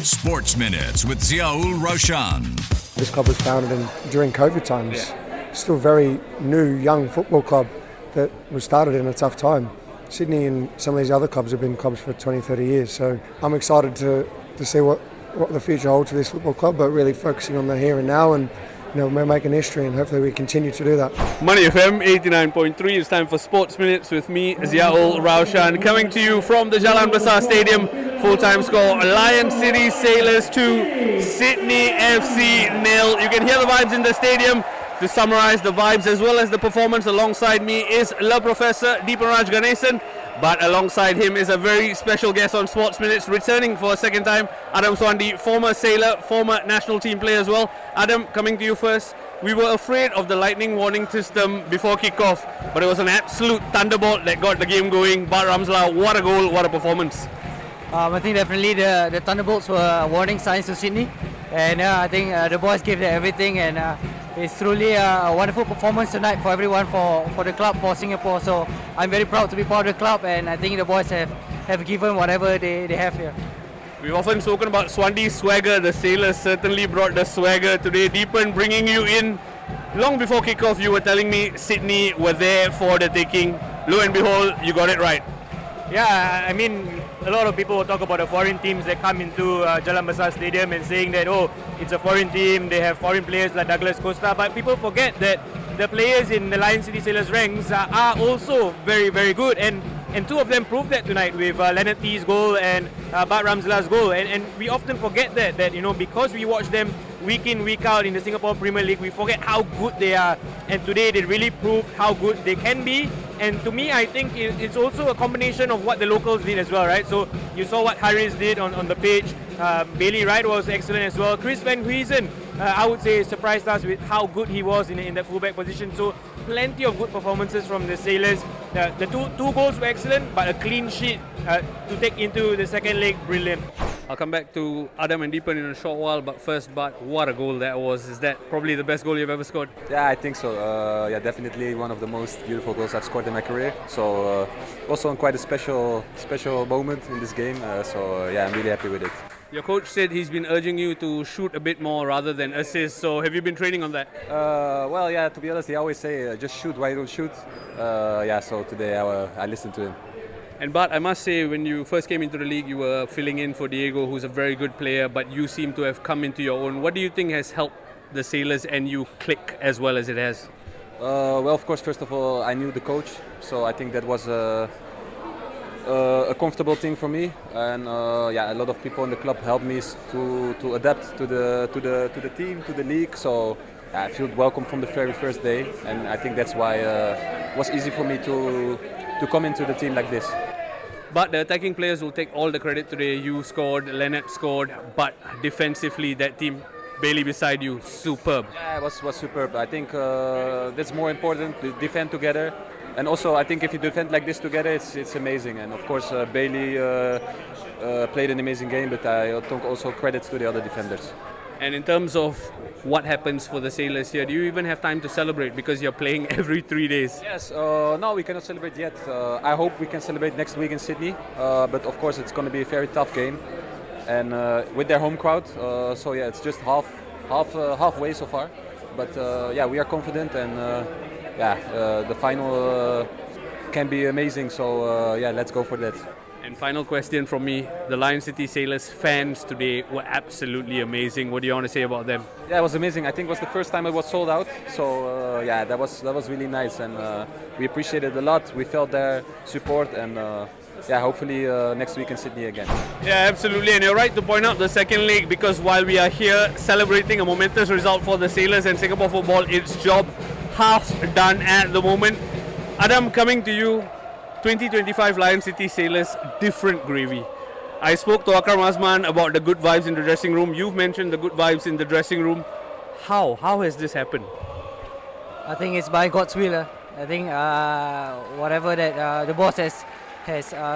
Sports Minutes with Raushan. This club was founded during COVID times. Still very new, young football club that was started in a tough time. Sydney and some of these other clubs have been clubs for 20, 30 years. So I'm excited to see what the future holds for this football club, but really focusing on the here and now, and we're making history, and hopefully we continue to do that. Money FM 89.3. It's time for Sports Minutes with me, Raushan, coming to you from the Jalan Besar Stadium. Full-time score: Lion City Sailors 2, Sydney FC 0. You can hear the vibes in the stadium. To summarise the vibes as well as the performance, alongside me is Le Professor Deepanraj Ganesan, but alongside him is a very special guest on Sports Minutes, returning for a second time, Adam Swandi, former sailor, former national team player as well. Adam, coming to you first. We were afraid of the lightning warning system before kick-off, but it was an absolute thunderbolt that got the game going. Bart, Ramselaar, what a goal, what a performance. I think definitely the thunderbolts were warning signs to Sydney, and I think the boys gave their everything, and it's truly a wonderful performance tonight for everyone, for the club, for Singapore. So I'm very proud to be part of the club, and I think the boys have given whatever they have here. We've often spoken about Swandi's swagger. The Sailors certainly brought the swagger today. Deepan, bringing you in. Long before kickoff, you were telling me Sydney were there for the taking. Lo and behold, you got it right. Yeah, I mean, a lot of people will talk about the foreign teams that come into Jalan Besar Stadium and saying that, it's a foreign team, they have foreign players like Douglas Costa, but people forget that the players in the Lion City Sailors ranks are also very, very good, and two of them proved that tonight with Leonard T's goal and Bart Ramselaar's goal, and we often forget that because we watch them week in, week out in the Singapore Premier League, we forget how good they are, and today they really proved how good they can be. And to me, I think it's also a combination of what the locals did as well, right? So you saw what Harris did on the pitch. Bailey Wright was excellent as well. Chris Van Huysen, I would say, surprised us with how good he was in that fullback position. So plenty of good performances from the Sailors. The two goals were excellent, but a clean sheet to take into the second leg, brilliant. I'll come back to Adam and Deepan in a short while, but first, Bart, what a goal that was. Is that probably the best goal you've ever scored? Yeah, I think so. Definitely one of the most beautiful goals I've scored in my career. So also on quite a special moment in this game. I'm really happy with it. Your coach said he's been urging you to shoot a bit more rather than assist. So have you been training on that? To be honest, he always say just shoot why you don't shoot. So today I listened to him. And Bart, I must say, when you first came into the league, you were filling in for Diego, who's a very good player, but you seem to have come into your own. What do you think has helped the Sailors and you click as well as it has? Of course, first of all, I knew the coach, so I think that was a comfortable thing for me. And a lot of people in the club helped me to adapt to the team, to the league. So I feel welcome from the very first day, and I think that's why it was easy for me to come into the team like this. But the attacking players will take all the credit today. You scored, Leonard scored, but defensively that team, Bailey beside you, superb. Yeah, it was superb. I think that's more important, to defend together. And also I think if you defend like this together, it's amazing. And of course Bailey played an amazing game, but I think also credits to the other defenders. And in terms of what happens for the Sailors here, do you even have time to celebrate because you're playing every 3 days? Yes, no, we cannot celebrate yet. I hope we can celebrate next week in Sydney, but of course it's going to be a very tough game, and with their home crowd. It's just halfway so far, but we are confident, and the final can be amazing. So let's go for that. And final question from me, the Lion City Sailors fans today were absolutely amazing. What do you want to say about them? Yeah, it was amazing. I think it was the first time it was sold out. So that was really nice, and we appreciated it a lot. We felt their support, and hopefully next week in Sydney again. Yeah, absolutely. And you're right to point out the second leg, because while we are here celebrating a momentous result for the Sailors and Singapore football, its job half done at the moment. Adam, coming to you. 2025 Lion City Sailors, different gravy. I spoke to Akram Azman about the good vibes in the dressing room. You've mentioned the good vibes in the dressing room. How has this happened? I think it's by God's will. I think whatever that the boss has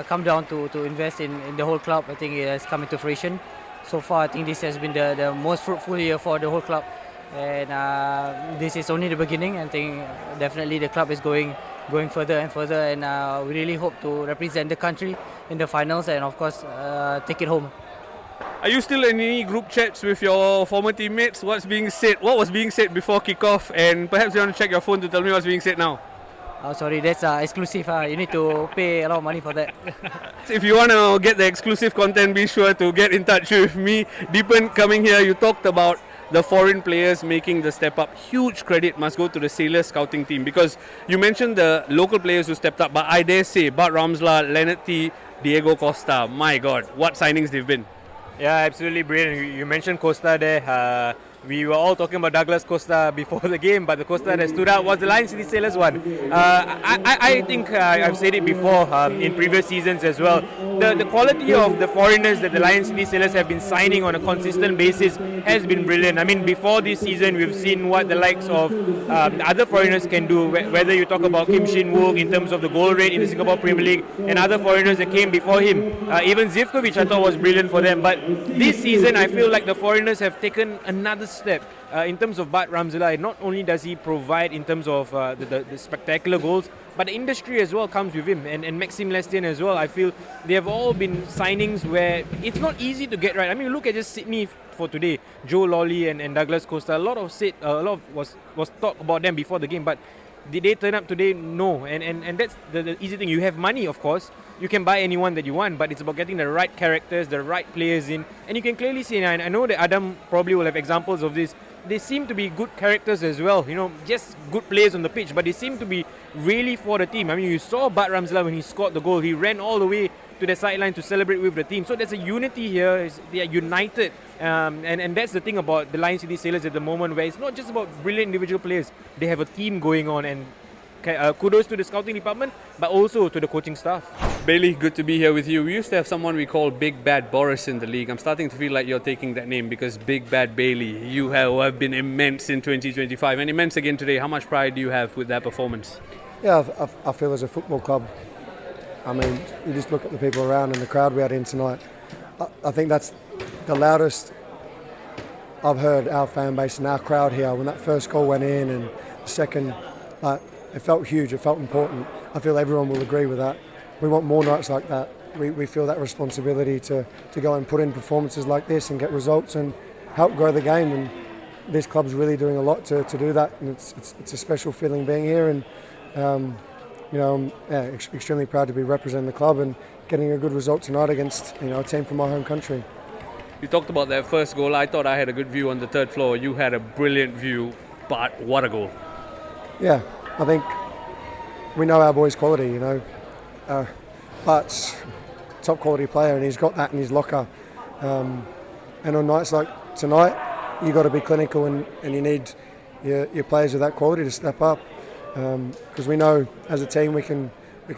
come down to invest in the whole club, I think it has come into fruition. So far, I think this has been the most fruitful year for the whole club. And this is only the beginning. I think definitely the club is going further and further, and we really hope to represent the country in the finals and of course take it home. Are you still in any group chats with your former teammates? What's being said? What was being said before kickoff? And perhaps you want to check your phone to tell me what's being said now. Oh, sorry, that's exclusive. You need to pay a lot of money for that. If you want to get the exclusive content, be sure to get in touch with me. Deepan, coming here, you talked about the foreign players making the step up. Huge credit must go to the Sailors scouting team, because you mentioned the local players who stepped up, but I dare say Bart, Ramselaar, Leonard T, Diego Costa, my God, what signings they've been. Yeah, absolutely brilliant. You mentioned Costa there. We were all talking about Douglas Costa before the game, but the Costa that stood out was the Lion City Sailors one. I think I've said it before in previous seasons as well. The quality of the foreigners that the Lion City Sailors have been signing on a consistent basis has been brilliant. I mean, before this season, we've seen what the likes of other foreigners can do, whether you talk about Kim Shin-wook in terms of the goal rate in the Singapore Premier League, and other foreigners that came before him. Even Zivkovic, I thought, was brilliant for them. But this season, I feel like the foreigners have taken another step. In terms of Bart Ramselaar, not only does he provide in terms of the spectacular goals, but the industry as well comes with him, and Maxime Lestienne as well. I feel they have all been signings where it's not easy to get right. I mean, look at just Sydney for today, Joe Lawley and Douglas Costa. A lot was talk about them before the game, but did they turn up today? No. And that's the easy thing. You have money, of course. You can buy anyone that you want, but it's about getting the right characters, the right players in. And you can clearly see, and I know that Adam probably will have examples of this, they seem to be good characters as well. You know, just good players on the pitch, but they seem to be really for the team. I mean, you saw Bart Ramselaar when he scored the goal. He ran all the way to the sideline to celebrate with the team. So there's a unity here. They are united. And that's the thing about the Lion City Sailors at the moment, where it's not just about brilliant individual players. They have a team going on, and kudos to the scouting department, but also to the coaching staff. Bailey, good to be here with you. We used to have someone we call Big Bad Boris in the league. I'm starting to feel like you're taking that name, because Big Bad Bailey, you have been immense in 2025 and immense again today. How much pride do you have with that performance? Yeah, I feel as a football club, I mean, you just look at the people around and the crowd we had in tonight. I think that's the loudest I've heard our fan base and our crowd here. When that first goal went in and the second, it felt huge, it felt important. I feel everyone will agree with that. We want more nights like that. We feel that responsibility to go and put in performances like this and get results and help grow the game. And this club's really doing a lot to do that. And it's a special feeling being here. And I'm extremely proud to be representing the club and getting a good result tonight against a team from my home country. You talked about that first goal. I thought I had a good view on the third floor. You had a brilliant view, but what a goal. Yeah, I think we know our boy's quality, Bart's top quality player, and he's got that in his locker. And on nights like tonight, you've got to be clinical, and you need your players of that quality to step up. Because we know as a team we can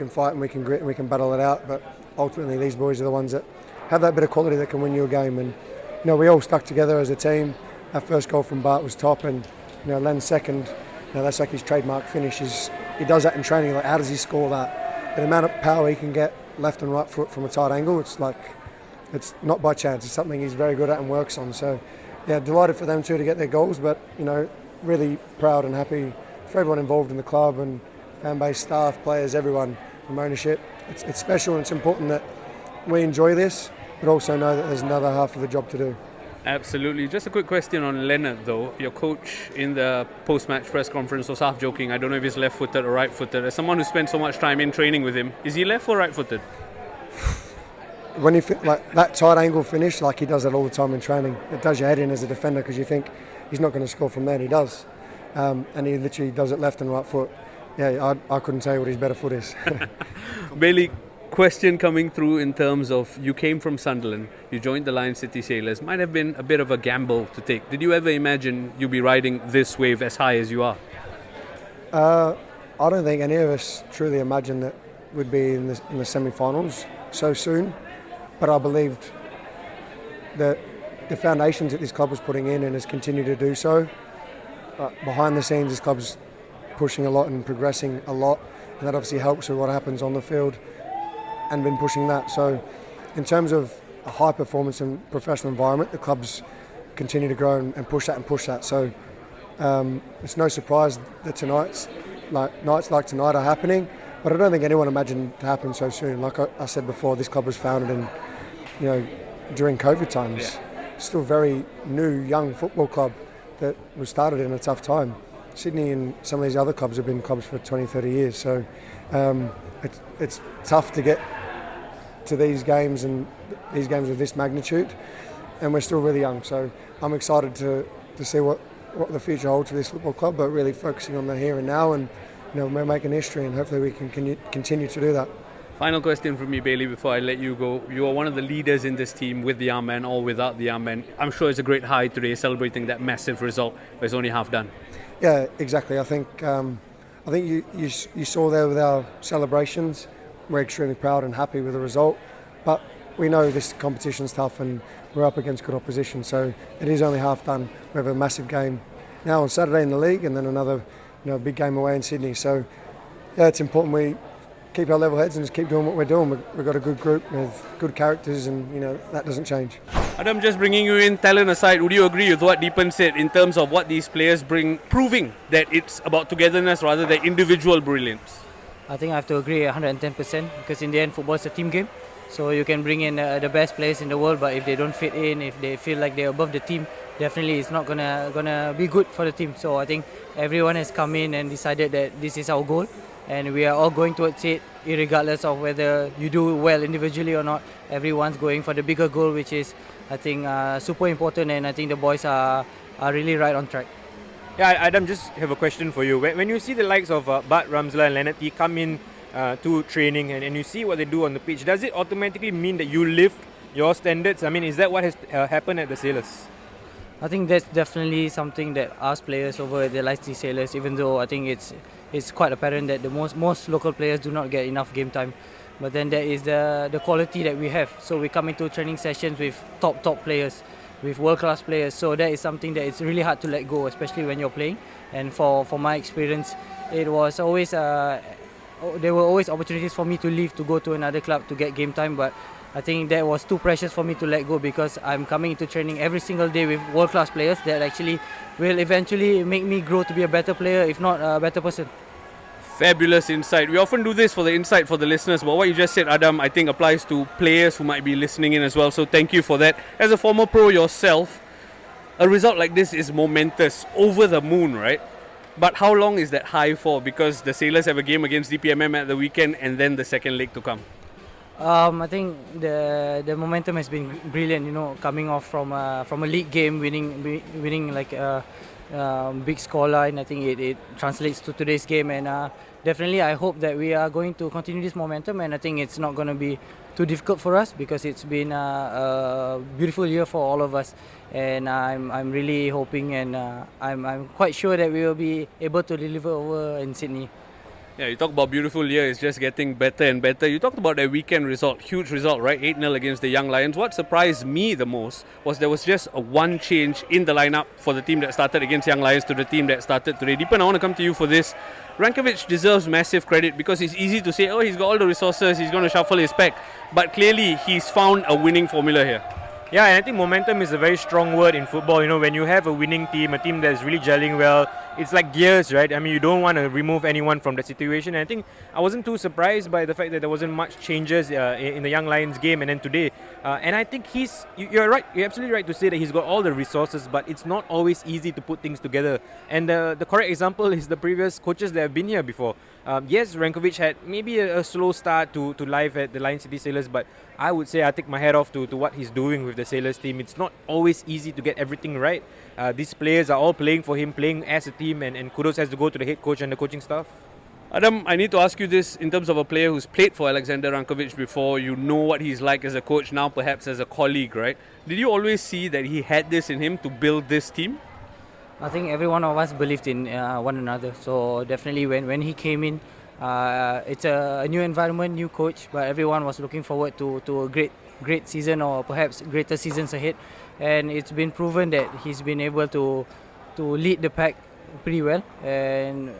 fight and we can grit and we can battle it out, but ultimately these boys are the ones that have that bit of quality that can win you a game. And we all stuck together as a team. Our first goal from Bart was top, and Len's second, that's like his trademark finish. He does that in training. Like, how does he score that? The amount of power he can get left and right foot from a tight angle, it's not by chance. It's something he's very good at and works on. So yeah, delighted for them too to get their goals, but really proud and happy for everyone involved in the club, and fan base, staff, players, everyone from ownership. It's special, and it's important that we enjoy this, but also know that there's another half of the job to do. Absolutely. Just a quick question on Leonard, though. Your coach in the post-match press conference was half joking. I don't know if he's left-footed or right-footed. As someone who spent so much time in training with him, is he left or right-footed? When you like that tight angle finish, like he does that all the time in training, it does your head in as a defender, because you think he's not going to score from there, and he does. And he literally does it left and right foot. Yeah, I couldn't tell you what his better foot is. Bailey, question coming through in terms of you came from Sunderland, you joined the Lion City Sailors. Might have been a bit of a gamble to take. Did you ever imagine you'd be riding this wave as high as you are? I don't think any of us truly imagined that we'd be in the semi-finals so soon. But I believed that the foundations that this club was putting in and has continued to do so. Behind the scenes, this club's pushing a lot and progressing a lot, and that obviously helps with what happens on the field, and been pushing that. So in terms of a high performance and professional environment, the clubs continue to grow and push that. So it's no surprise that nights like tonight are happening, but I don't think anyone imagined it to happen so soon. Like I said before, this club was founded in during COVID times. still very new, young football club that was started in a tough time. Sydney and some of these other clubs have been clubs for 20, 30 years, so it's tough to get to these games and these games of this magnitude, and we're still really young, so I'm excited to see what the future holds for this football club, but really focusing on the here and now, and we're making history, and hopefully we can continue to do that. Final question from me, Bailey, before I let you go. You are one of the leaders in this team with the armband or without the armband. I'm sure it's a great high today celebrating that massive result, but it's only half done. Yeah, exactly. I think you saw there with our celebrations, we're extremely proud and happy with the result, but we know this competition's tough and we're up against good opposition, so it is only half done. We have a massive game now on Saturday in the league, and then another big game away in Sydney. So yeah, it's important we keep our level heads and just keep doing what we're doing. We've got a good group with good characters, and that doesn't change. Adam, just bringing you in, talent aside, would you agree with what Deepan said in terms of what these players bring, proving that it's about togetherness rather than individual brilliance? I think I have to agree 110%, because in the end football is a team game. So you can bring in the best players in the world, but if they don't fit in, if they feel like they're above the team, definitely it's not gonna be good for the team. So I think everyone has come in and decided that this is our goal, and we are all going towards it, regardless of whether you do well individually or not. Everyone's going for the bigger goal, which is, I think, super important, and I think the boys are really right on track. Yeah, Adam, just have a question for you. When you see the likes of Bart, Ramselaar and Leonard T come in to training and you see what they do on the pitch, does it automatically mean that you lift your standards? I mean, is that what has happened at the Sailors? I think that's definitely something that us players over at the Leicester Sailors, even though I think it's quite apparent that the most local players do not get enough game time. But then there is the quality that we have. So we come into training sessions with top players, with world-class players. So that is something that it's really hard to let go, especially when you're playing. And for my experience, it was always there were always opportunities for me to leave to go to another club to get game time, but I think that was too precious for me to let go, because I'm coming into training every single day with world-class players that actually will eventually make me grow to be a better player, if not a better person. Fabulous insight. We often do this for the insight for the listeners, but what you just said, Adam, I think applies to players who might be listening in as well, so thank you for that. As a former pro yourself, a result like this is momentous, over the moon, right? But how long is that high for? Because the Sailors have a game against DPMM at the weekend and then the second leg to come. I think the momentum has been brilliant, coming off from a league game, winning like a big scoreline. I think it translates to today's game, and definitely I hope that we are going to continue this momentum, and I think it's not going to be too difficult for us, because it's been a beautiful year for all of us, and I'm really hoping, and I'm quite sure that we will be able to deliver over in Sydney. Yeah, you talk about beautiful year, it's just getting better and better. You talked about that weekend result, huge result, right? 8-0 against the Young Lions. What surprised me the most was there was just a one change in the lineup for the team that started against Young Lions to the team that started today. Deepan, I want to come to you for this. Rankovic deserves massive credit, because it's easy to say, oh, he's got all the resources, he's going to shuffle his pack. But clearly, he's found a winning formula here. Yeah, and I think momentum is a very strong word in football. When you have a winning team, a team that's really gelling well, it's like gears, right? I mean, you don't want to remove anyone from that situation. And I think I wasn't too surprised by the fact that there wasn't much changes in the Young Lions game and then today. And I think you're right, you're absolutely right to say that he's got all the resources, but it's not always easy to put things together. And the correct example is the previous coaches that have been here before. Yes, Rankovic had maybe a slow start to life at the Lion City Sailors, but I would say I take my hat off to what he's doing with the Sailors team. It's not always easy to get everything right. These players are all playing for him, playing as a team, and kudos has to go to the head coach and the coaching staff. Adam, I need to ask you this in terms of a player who's played for Alexander Rankovic before. You know what he's like as a coach, now perhaps as a colleague, right? Did you always see that he had this in him to build this team? I think every one of us believed in one another. So definitely when he came in, it's a new environment, new coach, but everyone was looking forward to a great season, or perhaps greater seasons ahead. And it's been proven that he's been able to lead the pack pretty well, and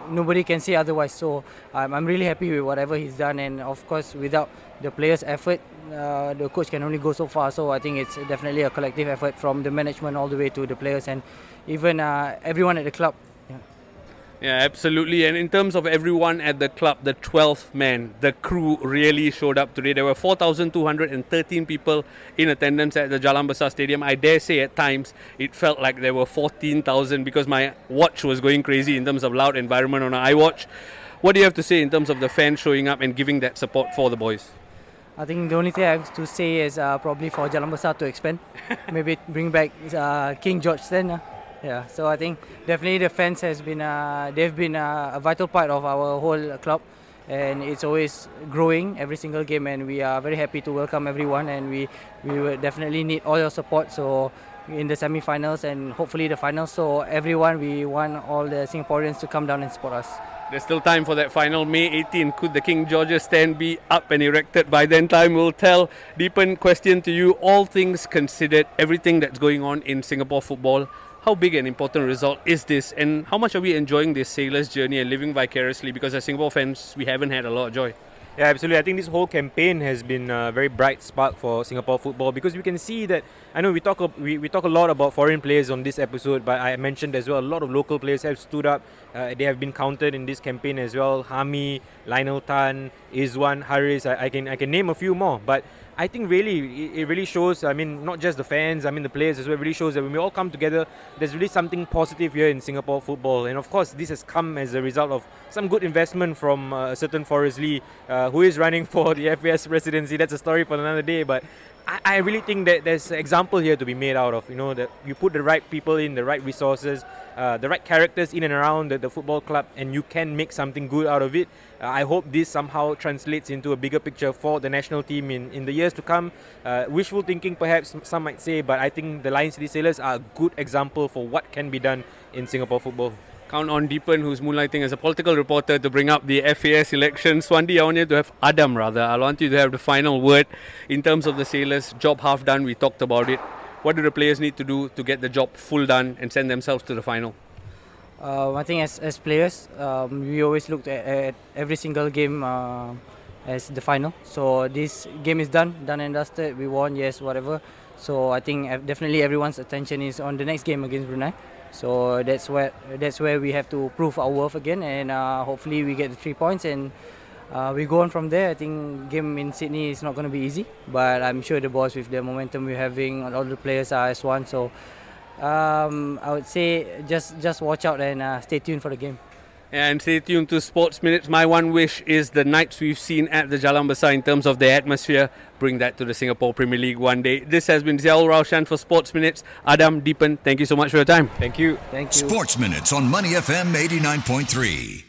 nobody can say otherwise. So I'm really happy with whatever he's done, and of course without the players' effort, the coach can only go so far. So I think it's definitely a collective effort from the management all the way to the players and even everyone at the club. Yeah. Yeah, absolutely. And in terms of everyone at the club, the 12th man, the crew really showed up today. There were 4,213 people in attendance at the Jalan Besar Stadium. I dare say at times it felt like there were 14,000 because my watch was going crazy in terms of loud environment on our iWatch. What do you have to say in terms of the fans showing up and giving that support for the boys? I think the only thing I have to say is probably for Jalan Besar to expand. Maybe bring back King George then. Yeah, so I think definitely the fans they've been a vital part of our whole club, and it's always growing every single game, and we are very happy to welcome everyone, and we will definitely need all your support. So in the semi-finals and hopefully the finals, so everyone, we want all the Singaporeans to come down and support us. There's still time for that final, May 18. Could the King George's stand be up and erected by then? Time will tell. Deepan, question to you. All things considered, everything that's going on in Singapore football, how big an important result is this, and how much are we enjoying this sailor's journey and living vicariously? Because as Singapore fans, we haven't had a lot of joy. Yeah, absolutely. I think this whole campaign has been a very bright spark for Singapore football, because we can see that, I know we talk a lot about foreign players on this episode, but I mentioned as well a lot of local players have stood up. They have been counted in this campaign as well. Hami, Lionel Tan, Izwan, Haris, I can name a few more. But I think really it really shows, I mean, not just the fans, I mean the players as well, it really shows that when we all come together, there's really something positive here in Singapore football. And of course, this has come as a result of some good investment from a certain Forrest Lee, who is running for the FAS presidency. That's a story for another day, but I really think that there's an example here to be made out of, that you put the right people in, the right resources, the right characters in and around the football club, and you can make something good out of it. I hope this somehow translates into a bigger picture for the national team in the years to come. Wishful thinking perhaps some might say, but I think the Lion City Sailors are a good example for what can be done in Singapore football. Count on Deepan, who's moonlighting as a political reporter, to bring up the FAS election. Swandi, I want you to have I want you to have the final word in terms of the Sailors. Job half done, we talked about it. What do the players need to do to get the job full done and send themselves to the final? I think as players, we always look at every single game as the final. So this game is done and dusted. We won, yes, whatever. So I think definitely everyone's attention is on the next game against Brunei. So that's where we have to prove our worth again, and hopefully we get the 3 points and we go on from there. I think game in Sydney is not going to be easy, but I'm sure the boys, with the momentum we're having, all the players are as one. So I would say just watch out and stay tuned for the game. And stay tuned to Sports Minutes. My one wish is the nights we've seen at the Jalan Besar in terms of the atmosphere, bring that to the Singapore Premier League one day. This has been Ziaul Raushan for Sports Minutes. Adam, Deepan, thank you so much for your time. Thank you. Sports Minutes on Money FM 89.3.